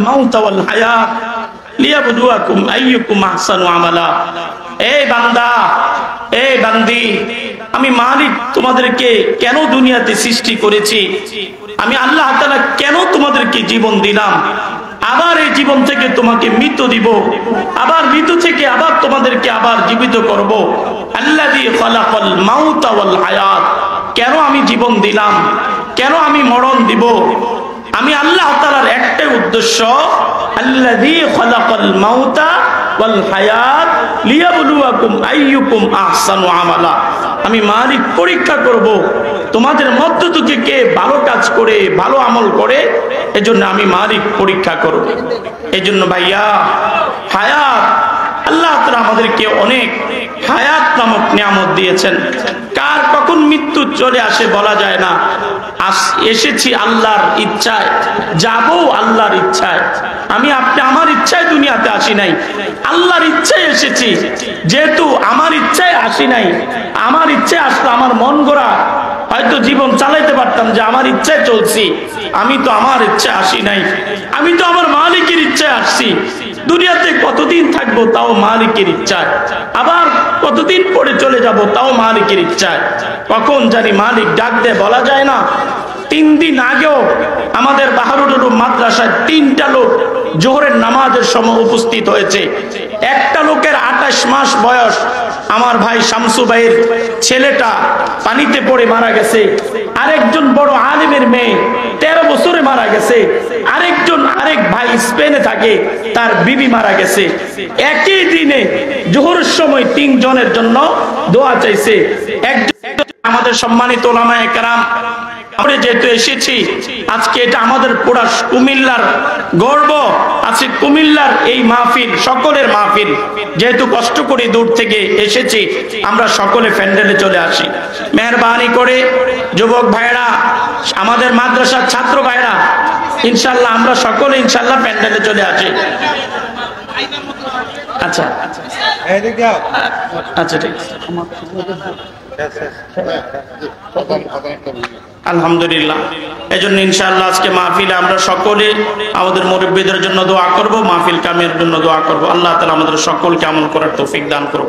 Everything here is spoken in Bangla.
মাউতা ওয়াল হায়াত লিয়াবলুয়াকুম আইয়ুকুম আহসানু আমালা। এই বান্দা, এই বান্দি, আমি মালিক তোমাদেরকে কেন দুনিয়াতে সৃষ্টি করেছি, আমি আল্লাহ তাআলা কেন তোমাদেরকে জীবন দিলাম, আবার এই জীবন থেকে তোমাকে মৃত্যু দিব, আবার মৃত্যু থেকে আবার তোমাদেরকে আবার জীবিত করব। আল্লাযী খালাকাল মাউতা ওয়াল হায়াত, কেন আমি জীবন দিলাম, কেন আমি মরণ দিব? আমি আল্লাহ তাআলার একটাই উদ্দেশ্য, আল্লাযী খালাকাল মাউতা ওয়াল হায়াত লিয়াবলুয়াকুম আইয়ুকুম আহসানু আমালা। আমি মালিক পরীক্ষা করব তোমাদের মধ্য থেকে কে ভালো কাজ করে, ভালো আমল করে, এজন্য আমি মালিক পরীক্ষা করব। এজন্য ভাইয়া, হায়াত, আল্লাহ তাআলা আমাদেরকে অনেক হায়াত নামক নিয়ামত দিয়েছেন। কার কখন মৃত্যু চলে আসে বলা যায় না। এসেছি আল্লাহর ইচ্ছায়, যাবো আল্লাহর ইচ্ছায়। আমি আপনি আমার ইচ্ছায় দুনিয়াতে আসি নাই, আল্লাহর ইচ্ছায় এসেছি। যেহেতু আমার ইচ্ছায় আসি নাই, আমার ইচ্ছায় আসলে আমার মন গড়া হয়তো জীবন চালাইতে পারতাম, যে আমার ইচ্ছায় চলছি। আমি তো আমার ইচ্ছায় আসি নাই, আমি তো আমার মালিকের ইচ্ছায় আসছি। দুনিয়াতে কতদিন থাকবো তাও মালিকের ইচ্ছায়, আবার কতদিন পরে চলে যাব তাও মালিকের ইচ্ছায়। কখন জানি মালিক ডাক দেয় বলা যায় না। 3 দিন আগেও আমাদের বাহারুল উলুম মাদ্রাসায় 3টা লোক জোহরের নামাজের সময় উপস্থিত হয়েছে। একটা লোকের 28 মাস বয়স, আমার ভাই শামসু ভাইয়ের ছেলেটা পানিতে পড়ে মারা গেছে। আরেকজন বড় আলেমের মেয়ে 13 বছরে মারা গেছে। আরেক ভাই স্পেনে থাকে, তার বিবি মারা গেছে। একই দিনে জোহরের সময় 3 জনের জন্য দোয়া চাইছে। আমাদের সম্মানিত উলামায়ে কেরাম, আমরা যেহেতু এসেছি আজকে, এটা আমাদের পুরা কুমিল্লার গর্ব। আজকে কুমিল্লার এই মাহফিল সকলের মাহফিল। যেহেতু কষ্ট করে দূর থেকে এসেছি, আমরা সকলে প্যান্ডেলে চলে আসি। মেহরবানি করে যুবক ভাইরা, আমাদের মাদ্রাসার ছাত্র ভাইরা, ইনশাআল্লাহ আমরা সকলে ইনশাআল্লাহ প্যান্ডেলে চলে আসি। আচ্ছা আচ্ছা, ঠিক আছে। আলহামদুলিল্লাহ। এজন্য ইনশাআল্লাহ আজকে মাহফিলে আমরা সকলে আমাদের মুরব্বিদের জন্য দোয়া করব, মাহফিল কামের জন্য দোয়া করব। আল্লাহ তাআলা আমাদের সকলকে আমল করার তৌফিক দান করুন।